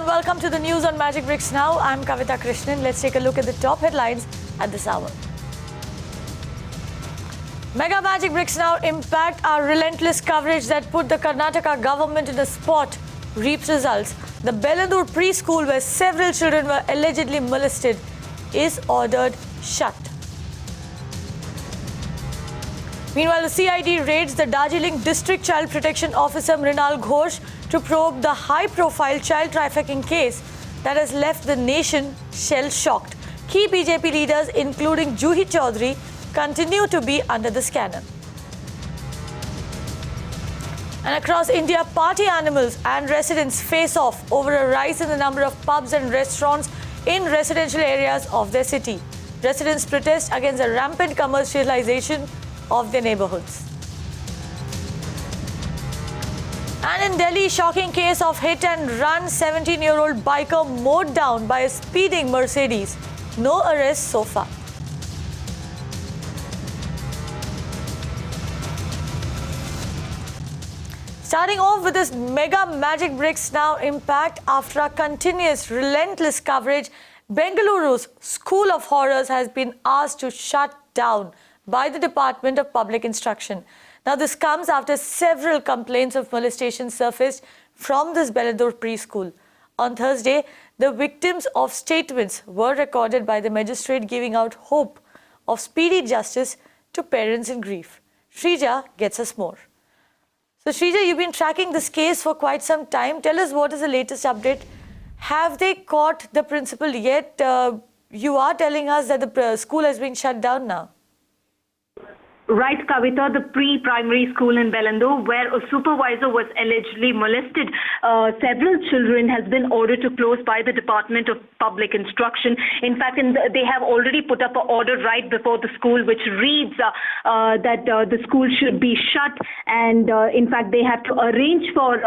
welcome to the news on Magic Bricks Now. I'm Kavita Krishnan. Let's take a look at the top headlines at this hour. Mega Magic Bricks Now impact our relentless coverage that put the Karnataka government in the spot reaps results. The Bellandur preschool where several children were allegedly molested is ordered shut. Meanwhile, the CID raids the Darjeeling District Child Protection Officer Mrinal Ghosh to probe the high-profile child trafficking case that has left the nation shell-shocked. Key BJP leaders, including Juhi Chaudhary, continue to be under the scanner. And across India, party animals and residents face off over a rise in the number of pubs and restaurants in residential areas of their city. Residents protest against the rampant commercialization of their neighbourhoods. And in Delhi, shocking case of hit and run, 17-year-old biker mowed down by a speeding Mercedes. No arrests so far. Starting off with this Mega Magic Bricks Now impact after a continuous, relentless coverage, Bengaluru's School of Horrors has been asked to shut down by the Department of Public Instruction. Now, this comes after several complaints of molestation surfaced from this Bellandur preschool. On Thursday, the victims of statements were recorded by the magistrate, giving out hope of speedy justice to parents in grief. Shrija gets us more. So, Shrija, you've been tracking this case for quite some time. Tell us what is the latest update. Have they caught the principal yet? You are telling us that the school has been shut down now. Right, Kavita, the pre-primary school in Bellandur, where a supervisor was allegedly molested several children, has been ordered to close by the Department of Public Instruction. In fact, they have already put up an order right before the school, which reads that the school should be shut. And in fact, they have to arrange for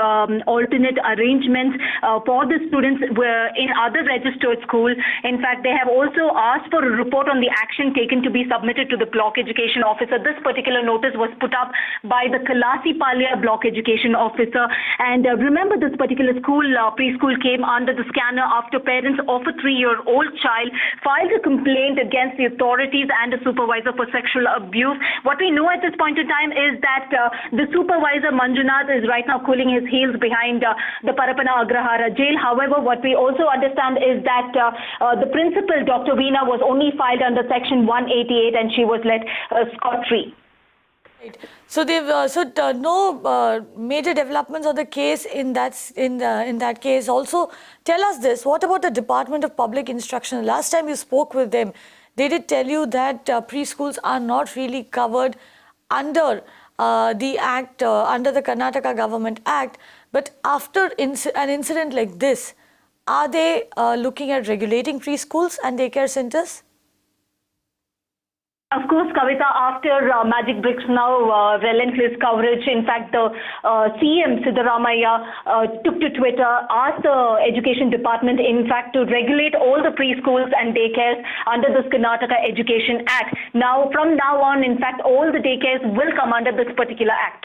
alternate arrangements for the students in other registered schools. In fact, they have also asked for a report on the action taken to be submitted to the block education officer. This particular notice was put up by the Kalasi-Palya block education officer. And remember, this particular school, preschool, came under the scanner after parents of a 3-year-old child filed a complaint against the authorities and the supervisor for sexual abuse. What we know at this point in time is that the supervisor, Manjunath, is right now cooling his heels behind the Parapana Agrahara jail. However, what we also understand is that the principal, Dr. Veena, was only filed under Section 188 and she was let scot-free. Right. So they've no major developments on the case in that case. Also, tell us this: what about the Department of Public Instruction? Last time you spoke with them, they did tell you that preschools are not really covered under the Act, under the Karnataka Government Act. But after an incident like this, are they looking at regulating preschools and daycare centers? Of course, Kavita, after Magic Bricks Now relentless coverage, in fact, the CM Siddaramaiah took to Twitter, asked the Education Department, in fact, to regulate all the preschools and daycares under this Karnataka Education Act. Now, from now on, in fact, all the daycares will come under this particular act.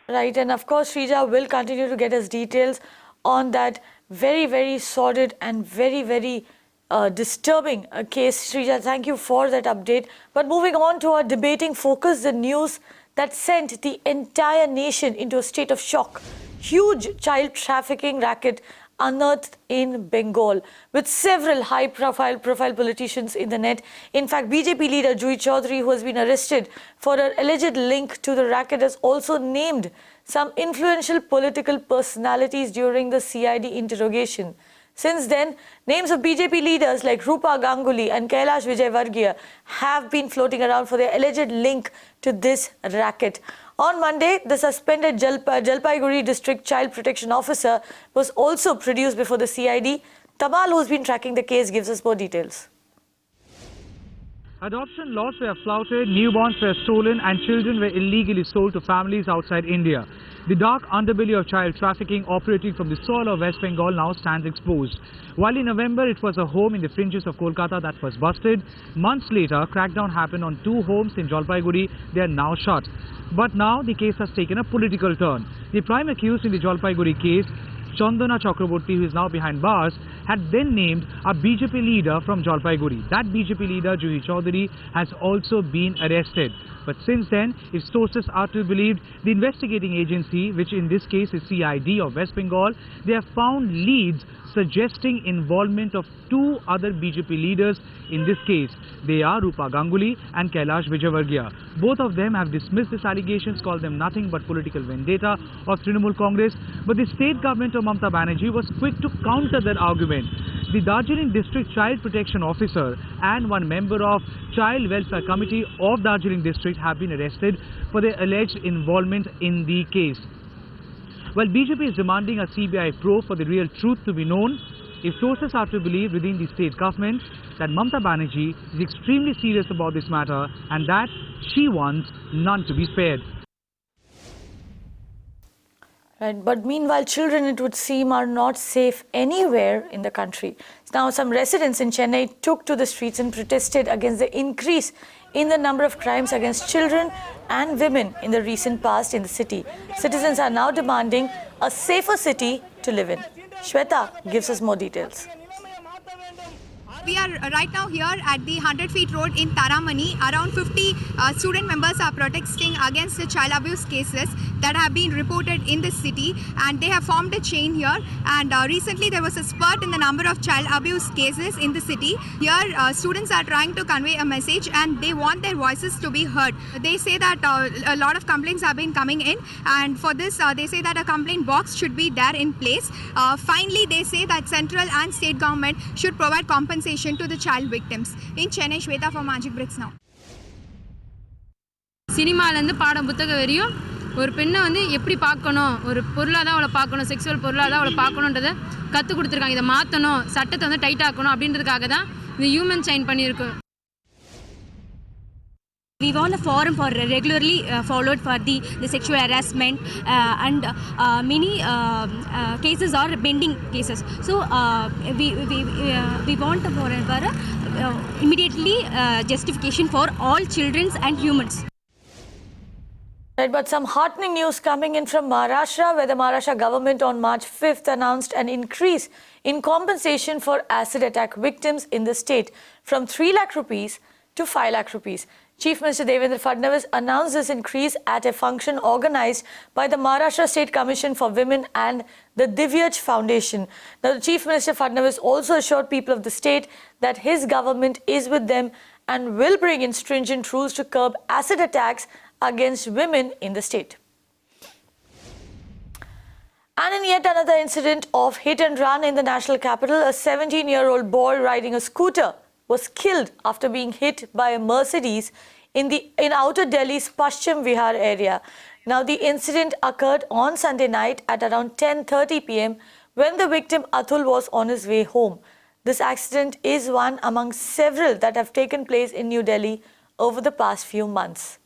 Right, and of course, Shrija will continue to get us details on that very, very sordid and very, very disturbing case. Shrija, thank you for that update. But moving on to our debating focus, the news that sent the entire nation into a state of shock. Huge child trafficking racket unearthed in Bengal, with several high-profile politicians in the net. In fact, BJP leader Juhi Chaudhary, who has been arrested for an alleged link to the racket, has also named some influential political personalities during the CID interrogation. Since then, names of BJP leaders like Rupa Ganguly and Kailash Vijayvargiya have been floating around for their alleged link to this racket. On Monday, the suspended Jalpaiguri District Child Protection Officer was also produced before the CID. Tamal, who's been tracking the case, gives us more details. Adoption laws were flouted, newborns were stolen and children were illegally sold to families outside India. The dark underbelly of child trafficking operating from the soil of West Bengal now stands exposed. While in November it was a home in the fringes of Kolkata that was busted, months later crackdown happened on 2 homes in Jalpaiguri. They are now shut. But now the case has taken a political turn. The prime accused in the Jalpaiguri case, Chandana Chakraborty, who is now behind bars, had then named a BJP leader from Jalpaiguri. That BJP leader, Juhi Chaudhary, has also been arrested. But since then, if sources are to be believed, the investigating agency, which in this case is CID of West Bengal, they have found leads suggesting involvement of two other BJP leaders in this case. They are Rupa Ganguly and Kailash Vijayvargiya. Both of them have dismissed these allegations, called them nothing but political vendetta of Trinamool Congress. But the state government of Mamata Banerjee was quick to counter that argument. The Darjeeling District Child Protection Officer and one member of Child Welfare Committee of Darjeeling District have been arrested for their alleged involvement in the case. Well, BJP is demanding a CBI probe for the real truth to be known. If sources are to believe within the state government that Mamata Banerjee is extremely serious about this matter and that she wants none to be spared. Right, but meanwhile, children, it would seem, are not safe anywhere in the country. Now, some residents in Chennai took to the streets and protested against the increase in the number of crimes against children and women in the recent past in the city. Citizens are now demanding a safer city to live in. Shweta gives us more details. We are right now here at the 100 feet road in Taramani. Around 50 student members are protesting against the child abuse cases that have been reported in the city, and they have formed a chain here. And recently there was a spurt in the number of child abuse cases in the city. Here students are trying to convey a message and they want their voices to be heard. They say that a lot of complaints have been coming in, and for this they say that a complaint box should be there in place. Finally, they say that central and state government should provide compensation to the child victims. In Chennai, Shweta for Magic Bricks Now. சினிமாலேருந்து பாடம் புத்தகம் வரையும் ஒரு பெண்ணை வந்து எப்படி பார்க்கணும், ஒரு பொருளாக தான் அவளை பார்க்கணும், செக்ஸுவல் பொருளாக தான் அவளை பார்க்கணுன்றதை கற்றுக் கொடுத்துருக்காங்க. இதை மாற்றணும், சட்டத்தை வந்து டைட் ஆக்கணும் அப்படின்றதுக்காக தான் இந்த ஹியூமன் சைன் பண்ணியிருக்கோம். We want a forum for regularly followed for the sexual harassment and many cases are pending cases. So we want a forum for immediately justification for all children and humans. Right, but some heartening news coming in from Maharashtra, where the Maharashtra government on March 5th announced an increase in compensation for acid attack victims in the state from 3 lakh rupees to 5 lakh rupees. Chief Minister Devendra Fadnavis announced this increase at a function organized by the Maharashtra State Commission for Women and the Divyaj Foundation. Now, the Chief Minister Fadnavis also assured people of the state that his government is with them and will bring in stringent rules to curb acid attacks against women in the state. And in yet another incident of hit and run in the national capital, a 17-year-old boy riding a scooter was killed after being hit by a Mercedes in outer Delhi's Paschim Vihar area. Now, the incident occurred on Sunday night at around 10:30 p.m. when the victim Atul was on his way home. This accident is one among several that have taken place in New Delhi over the past few months.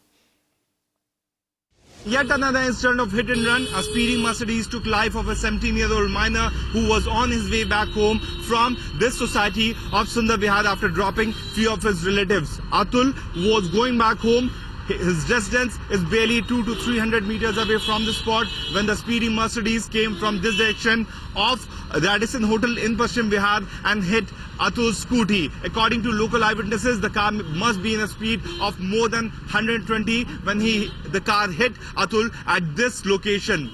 Yet another incident of hit and run. A speeding Mercedes took life of a 17-year-old minor who was on his way back home from this society of Sundar Vihar after dropping few of his relatives. Atul was going back home. His residence is barely 200 to 300 meters away from the spot when the speeding Mercedes came from this direction of Radisson Hotel in Paschim Vihar and hit Atul's scooty. According to local eyewitnesses, the car must be in a speed of more than 120 when the car hit Atul at this location.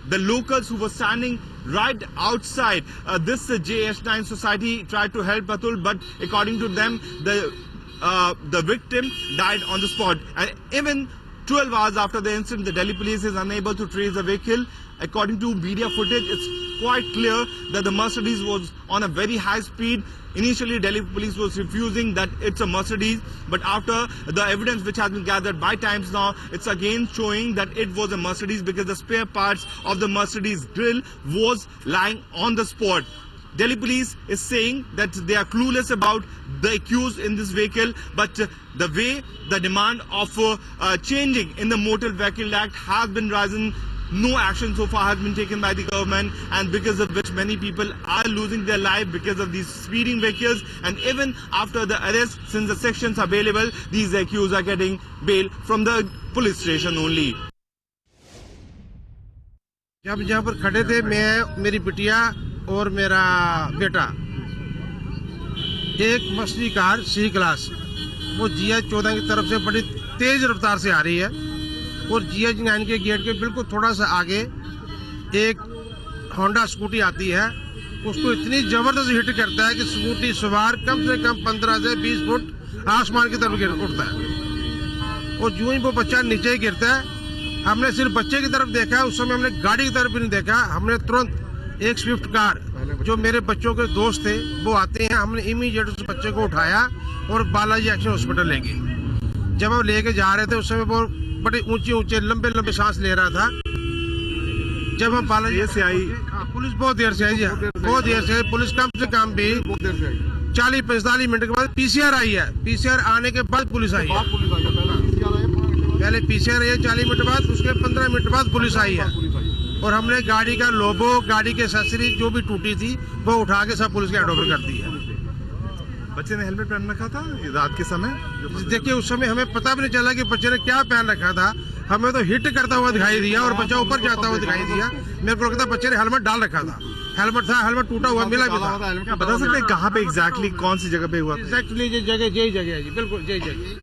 The locals who were standing right outside this JS9 society tried to help Atul, but according to them, the victim died on the spot. And even 12 hours after the incident, the Delhi police is unable to trace the vehicle. According to media footage, it's quite clear that the Mercedes was on a very high speed. Initially, Delhi police was refusing that it's a Mercedes, but after the evidence which has been gathered by Times Now, it's again showing that it was a Mercedes because the spare parts of the Mercedes grille was lying on the spot. Delhi police is saying that they are clueless about the accused in this vehicle, but the way the demand of changing in the Motor Vehicle Act has been rising, no action so far has been taken by the government, and because of which many people are losing their life because of these speeding vehicles. And even after the arrest, since the sections are available, these accused are getting bail from the police station only. जब यहाँ पर खड़े थे, मैं, मेरी बिटिया और मेरा बेटा, एक मछली कार सी क्लास वो GH 14 की तरफ से बड़ी तेज रफ्तार से आ रही है और GH 9 के गेट के बिल्कुल थोड़ा सा आगे एक होंडा स्कूटी आती है, उसको इतनी जबरदस्त हिट करता है कि स्कूटी सवार कम से कम 15 से 20 फुट आसमान की तरफ उठता है और यूं ही वो बच्चा नीचे गिरता है। हमने सिर्फ बच्चे की तरफ देखा है, उस समय हमने गाड़ी की तरफ भी नहीं देखा। हमने तुरंत एक स्विफ्ट कार जो मेरे बच्चों के दोस्त थे वो आते हैं, हमने इमीडिएट उस बच्चे को उठाया और बालाजी एक्शन हॉस्पिटल ले गए। जब हम लेके जा रहे थे उस समय वो बड़े ऊंचे ऊंचे लंबे लंबे सांस ले रहा था। जब हम बालाजी से आई, पुलिस बहुत देर से आई जी, बहुत देर से पुलिस कम से कम भी 40-45 मिनट के बाद PCR आई है। PCR आने के बाद पुलिस आई है। पहले PCR आई है 40 मिनट बाद, उसके 15 मिनट बाद पुलिस आई है और हमने गाड़ी का लोबो, गाड़ी के एक्सेसरी जो भी टूटी थी वो उठा के सब पुलिस के हैंडओवर कर दी है। बच्चे ने हेलमेट पहन रखा था रात के समय? देखिए उस समय हमें पता भी नहीं चला कि बच्चे ने क्या पहन रखा था। हमें तो हिट करता हुआ दिखाई दिया और बच्चा ऊपर जाता हुआ दिखाई दिया। मेरे को लगता बच्चे ने हेलमेट डाल रखा था। हेलमेट था, हेलमेट टूटा हुआ मिला भी था। बता सकते हैं कहाँ पे एग्जैक्टली कौन सी जगह पे हुआ? एग्जैक्टली यही जगह है जी, बिल्कुल यही जगह।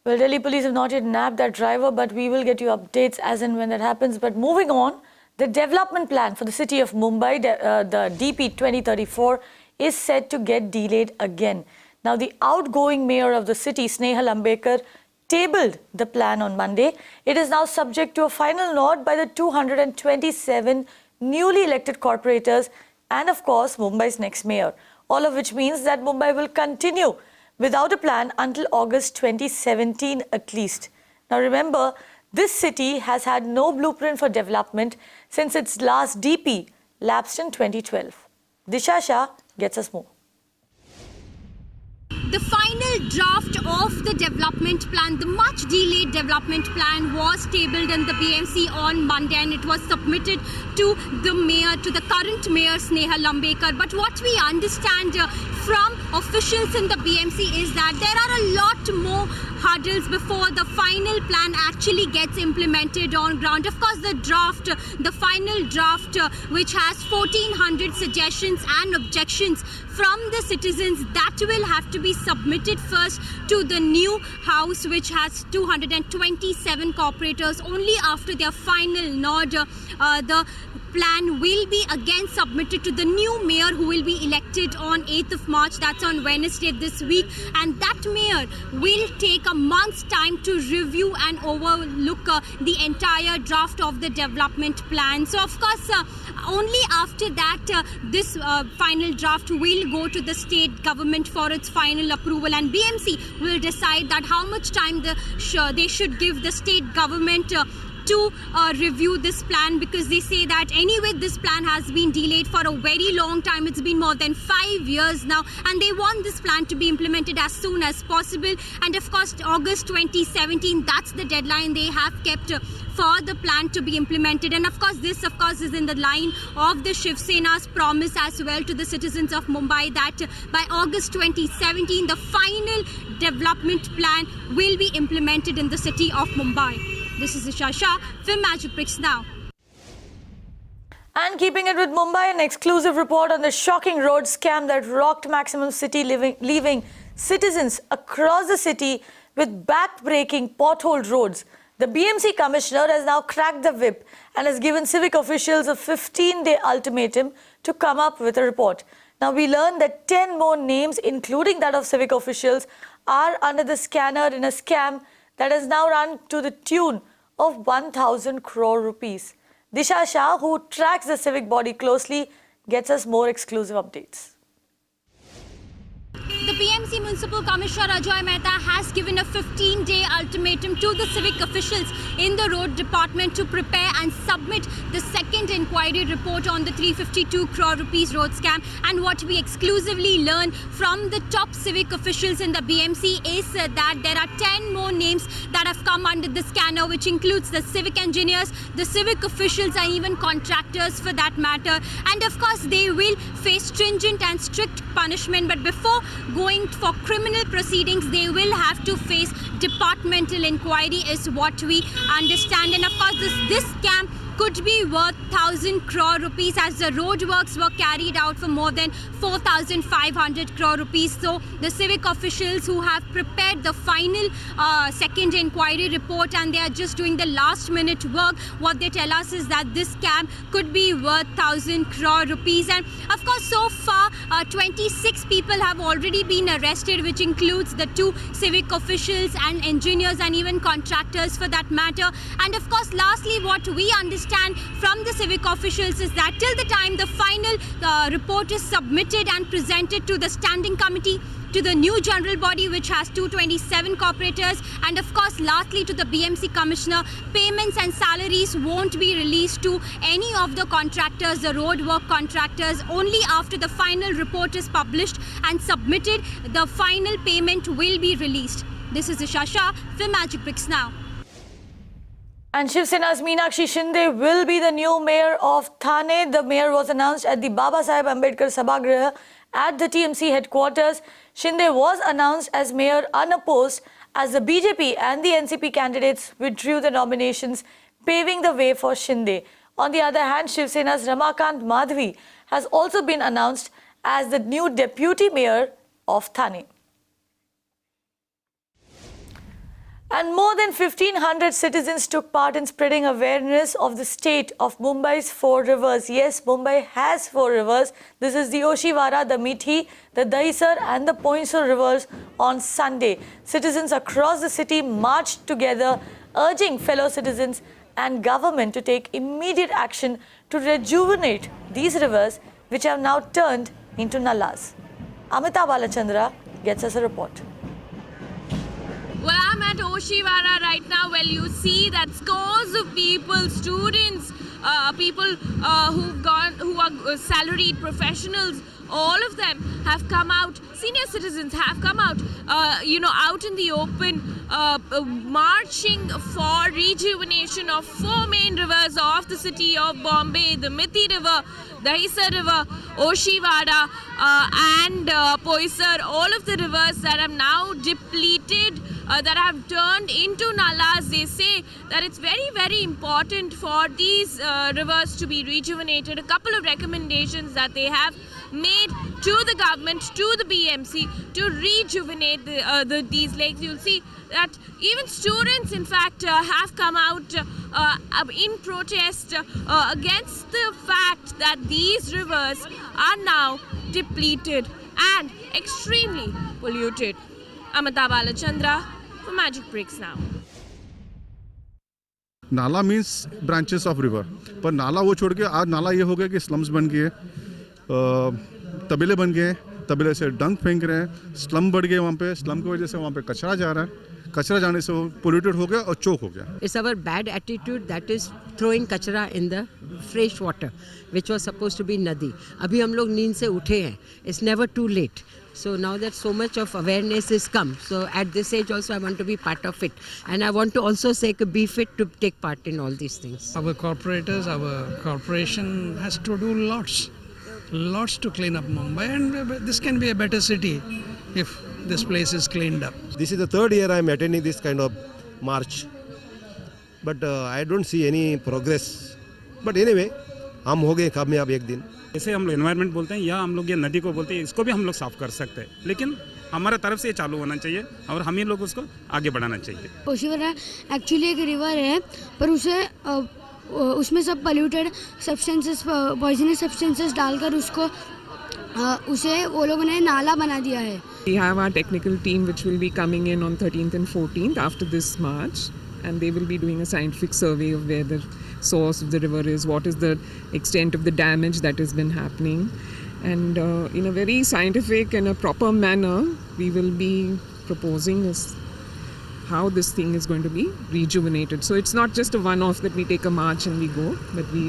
Well, Delhi police have not yet nabbed that driver, but we will get you updates as and when that happens. But moving on, the development plan for the city of Mumbai, the DP 2034, is set to get delayed again. Now, the outgoing mayor of the city, Sneha Lambekar, tabled the plan on Monday. It is now subject to a final nod by the 227 newly elected corporators and, of course, Mumbai's next mayor. All of which means that Mumbai will continue without a plan until August 2017 at least. Now remember, this city has had no blueprint for development since its last DP lapsed in 2012. Disha Shah gets us more. The final draft of the development plan, the much delayed development plan, was tabled in the BMC on Monday and it was submitted to the mayor, to the current mayor Sneha Lambekar. But what we understand from officials in the BMC is that there are a lot more hurdles before the final plan actually gets implemented on ground. Of course, the final draft, which has 1,400 suggestions and objections from the citizens, that will have to be submitted first to the new house, which has 227 corporators. Only after their final nod, the plan will be again submitted to the new mayor, who will be elected on 8th of March. That's on Wednesday this week. And that mayor will take a month's time to review and overlook the entire draft of the development plan. So, of course, only after that, this final draft will go to the state government for its final approval, and BMC will decide that how much time they should give the state government to review this plan, because they say that anyway this plan has been delayed for a very long time. It's been more than 5 years now, and they want this plan to be implemented as soon as possible. And of course, August 2017, that's the deadline they have kept for the plan to be implemented. And of course, this is in the line of the Shiv Sena's promise as well to the citizens of Mumbai, that by August 2017, the final development plan will be implemented in the city of Mumbai. This is Isha Shah, Film Magic Bricks Now. And keeping it with Mumbai, an exclusive report on the shocking road scam that rocked Maximum City, leaving citizens across the city with back-breaking potholed roads. The BMC commissioner has now cracked the whip and has given civic officials a 15-day ultimatum to come up with a report. Now, we learned that 10 more names, including that of civic officials, are under the scanner in a scam that has now run to the tune of 1,000 crore rupees. Disha Shah, who tracks the civic body closely, gets us more exclusive updates. The BMC Municipal Commissioner Ajoy Mehta has given a 15-day ultimatum to the civic officials in the road department to prepare and submit the second inquiry report on the 352 crore rupees road scam. And what we exclusively learn from the top civic officials in the BMC is that there are 10 more names that have come under the scanner, which includes the civic engineers, the civic officials, and even contractors for that matter. And of course, they will face stringent and strict punishment, but before going for criminal proceedings, they will have to face departmental inquiry is what we understand. And of course, this scam could be worth 1,000 crore rupees, as the road works were carried out for more than 4,500 crore rupees. So the civic officials who have prepared the final second inquiry report, and they are just doing the last minute work, what they tell us is that this scam could be worth 1,000 crore rupees. And of course, so far 26 people have already been arrested, which includes the 2 civic officials and engineers and even contractors for that matter. And of course, lastly, what we understand from the civic officials is that till the time the final report is submitted and presented to the standing committee, to the new general body which has 227 corporators, and of course lastly to the BMC commissioner, payments and salaries won't be released to any of the contractors, the road work contractors. Only after the final report is published and submitted, the final payment will be released. This is Isha Shah for Magic Bricks Now. And Shiv Sena's Meenakshi Shinde will be the new mayor of Thane. The mayor was announced at the Baba Saheb Ambedkar Sabhagriha at the TMC headquarters. Shinde was announced as mayor unopposed as the BJP and the NCP candidates withdrew the nominations, paving the way for Shinde. On the other hand, Shiv Sena's Ramakant Madhvi has also been announced as the new deputy mayor of Thane. And more than 1,500 citizens took part in spreading awareness of the state of Mumbai's 4 rivers. Yes, Mumbai has 4 rivers. This is the Oshiwara, the Mithi, the Dahisar and the Poinsur rivers on Sunday. Citizens across the city marched together, urging fellow citizens and government to take immediate action to rejuvenate these rivers, which have now turned into nallas. Amita Balachandra gets us a report. Well, I'm at Oshiwara right now. Well, you see that scores of people, students, people who are salaried professionals, all of them have come out. Senior citizens have come out, out in the open, marching for rejuvenation of 4 main rivers of the city of Bombay: the Mithi River, Dahisar River, Oshiwara, and Poisar. All of the rivers that are now depleted, that have turned into nallas. They say that it's very, very important for these rivers to be rejuvenated. A couple of recommendations that they have made to the government, to the BMC, to rejuvenate these lakes. You'll see that even students, in fact, have come out in protest against the fact that these rivers are now depleted and extremely polluted. Amita Balachandra for Magic Bricks Now. नाला means branches of river, पर नाला वो छोड़ के आज नाला ये हो गया कि स्लम्स बन गए, तबेले बन गए, तबेले से डंक फेंक रहे हैं, स्लम बढ़ गए वहाँ पे, स्लम की वजह से वहाँ पे कचरा जा रहा है, कचरा जाने से वो पोल्यूटेड हो गया और चोक हो गया. It's our bad attitude that is throwing कचरा in the fresh water, which was supposed to be nadi. अभी हम लोग नींद से उठे हैं. It's never too late. So now that so much of awareness is come, so at this age also I want to be part of it, and I want to also say be fit to take part in all these things. Our corporators, our corporation has to do lots to clean up Mumbai, and this can be a better city if this place is cleaned up. This is the 3rd year I am attending this kind of march, but I don't see any progress. But anyway, हम हो गए कामयाब एक दिन. जैसे हम लोग environment बोलते हैं या हम लोग ये नदी को बोलते हैं, इसको भी हम लोग साफ कर सकते हैं, लेकिन हमारे तरफ से ये चालू होना चाहिए और हम ही लोग उसको आगे बढ़ाना चाहिए. ओशिवरा एक्चुअली एक रिवर है, पर उसमें सब पोल्यूटेड सब्सटेंसेस, पॉइजनस सब्सटेंसेस डालकर उसे वो लोगों ने नाला बना दिया है. We have our technical team which will be coming in on 13th and 14th after this march, and they will be doing a scientific survey of where the source of the river is, what is the extent of the damage that has been happening, and in a very scientific and a proper manner we will be proposing how this thing is going to be rejuvenated. So it's not just a one-off that we take a march and we go, but we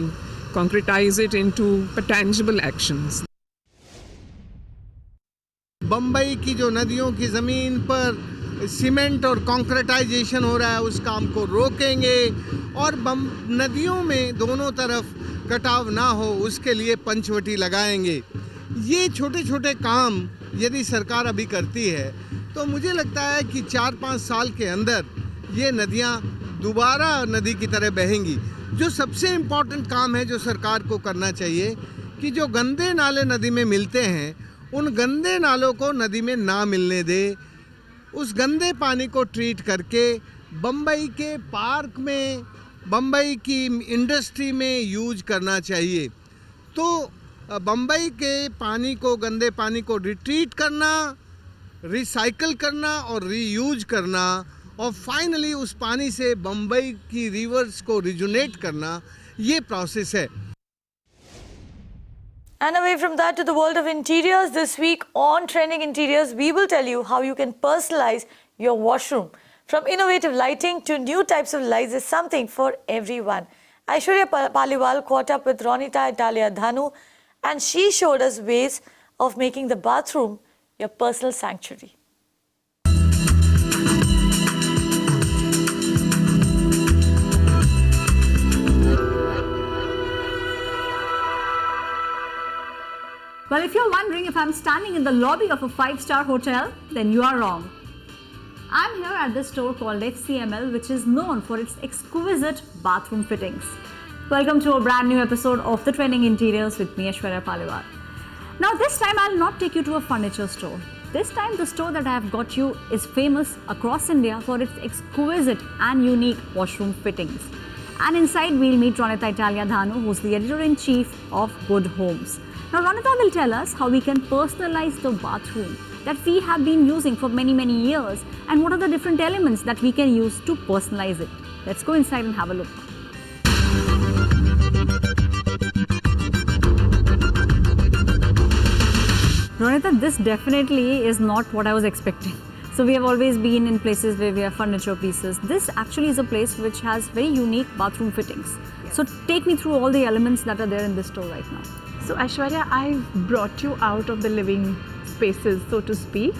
concretize it into tangible actions. Bombay की जो नदियों की ज़मीन पर cement और कॉन्क्रीटाइजेशन हो रहा है, उस काम को रोकेंगे और नदियों में दोनों तरफ कटाव ना हो उसके लिए पंचवटी लगाएंगे. ये छोटे छोटे काम यदि सरकार अभी करती है तो मुझे लगता है कि 4-5 साल के अंदर ये नदियाँ दोबारा नदी की तरह बहेंगी। जो सबसे इम्पोर्टेंट काम है जो सरकार को करना चाहिए कि जो गंदे नाले नदी में मिलते हैं उन गंदे नालों को नदी में ना मिलने दे, उस गंदे पानी को ट्रीट करके बम्बई के पार्क में, बम्बई की इंडस्ट्री में यूज करना चाहिए। तो बम्बई के पानी को, गंदे पानी को रिट्रीट करना, रिसाइकल करना और रीयूज करना और फाइनली उस पानी से बम्बई की रिवर्स को रिजुनेट करना, ये प्रोसेस है। And away from that to the world of interiors, this week on Trending Interiors, we will tell you how you can personalize your washroom. From innovative lighting to new types of lights, there's something for everyone. Aishwarya Paliwal caught up with Ronita Italia Dhanu, and she showed us ways of making the bathroom your personal sanctuary. Well, if you're wondering if I'm standing in the lobby of a 5-star hotel, then you are wrong. I'm here at this store called FCML, which is known for its exquisite bathroom fittings. Welcome to a brand new episode of The Trending Interiors with me, Aishwarya Paliwal. Now this time I'll not take you to a furniture store. This time the store that I have got you is famous across India for its exquisite and unique washroom fittings. And inside we'll meet Ronita Italia Dhanu, who's the editor-in-chief of Good Homes. Now Ronita will tell us how we can personalize the bathroom that we have been using for many years and what are the different elements that we can use to personalize it. Let's go inside and have a look. Ronita, this definitely is not what I was expecting. So we have always been in places where we have furniture pieces. This actually is a place which has very unique bathroom fittings. So take me through all the elements that are there in this store right now. So Aishwarya, I've brought you out of the living spaces, so to speak,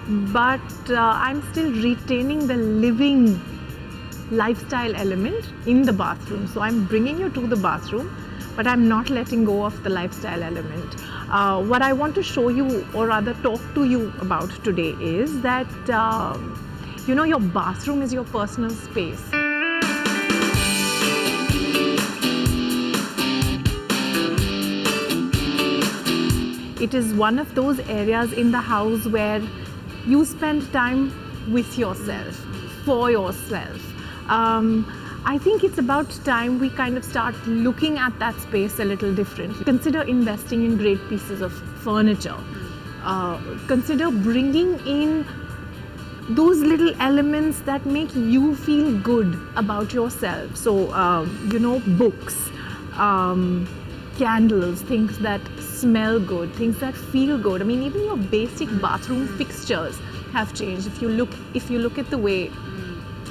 but I'm still retaining the living lifestyle element in the bathroom. So I'm bringing you to the bathroom, but I'm not letting go of the lifestyle element. What I want to show you, or rather talk to you about today, is that your bathroom is your personal space. It is one of those areas in the house where you spend time with yourself, for yourself. I think it's about time we kind of start looking at that space a little differently. Consider investing in great pieces of furniture. Consider bringing in those little elements that make you feel good about yourself. So, books, candles, things that smell good, things that feel good. I mean, even your basic bathroom fixtures have changed. If you look at the way,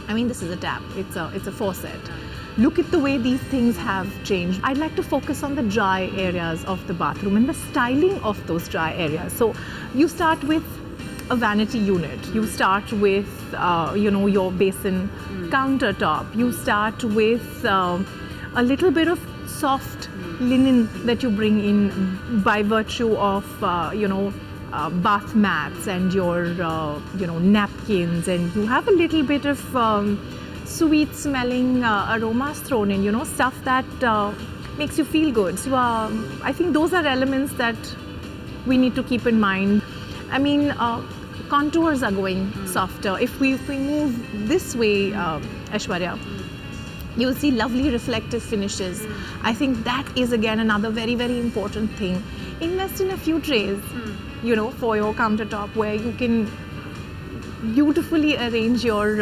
I mean, this is a tap, it's a faucet. Look at the way these things have changed. I'd like to focus on the dry areas of the bathroom and the styling of those dry areas. So you start with a vanity unit. You start with, your basin countertop. You start with a little bit of soft linen that you bring in by virtue of, bath mats and your, napkins, and you have a little bit of sweet smelling aromas thrown in, stuff that makes you feel good. So I think those are elements that we need to keep in mind. I mean, contours are going softer. If we move this way, Aishwarya, you'll see lovely reflective finishes. I think that is again another very important thing. Invest in a few trays, for your countertop where you can beautifully arrange your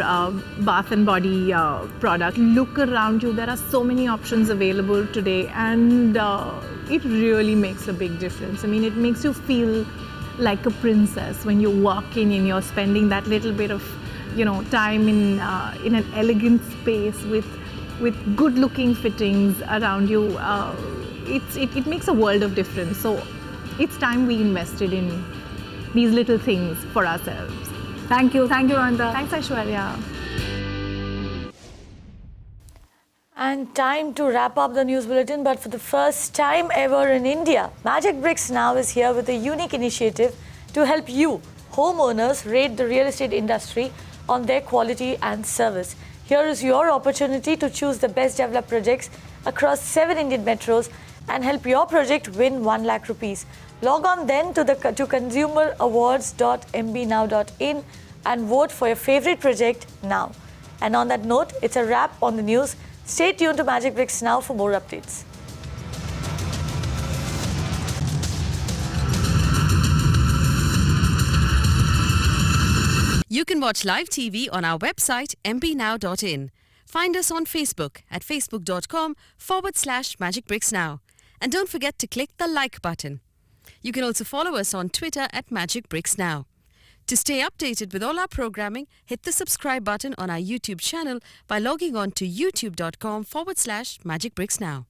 bath and body product. Look around you, there are so many options available today, and it really makes a big difference. I mean, it makes you feel like a princess when you walk in and you're spending that little bit of time in an elegant space with good looking fittings around you. It makes a world of difference. So it's time we invested in these little things for ourselves. Thank you, Ronita. Thanks, Aishwarya. And time to wrap up the news bulletin, but for the first time ever in India, Magic Bricks Now is here with a unique initiative to help you, homeowners, rate the real estate industry on their quality and service. Here is your opportunity to choose the best developed projects across 7 Indian metros and help your project win 1 lakh rupees. Log on then to consumerawards.mbnow.in and vote for your favorite project now. And on that note, it's a wrap on the news. Stay tuned to Magic Bricks Now for more updates. You can watch live TV on our website mbnow.in. Find us on Facebook at facebook.com/magicbricksnow. And don't forget to click the like button. You can also follow us on Twitter at Magic Bricks Now. To stay updated with all our programming, hit the subscribe button on our YouTube channel by logging on to youtube.com/magicbricksnow.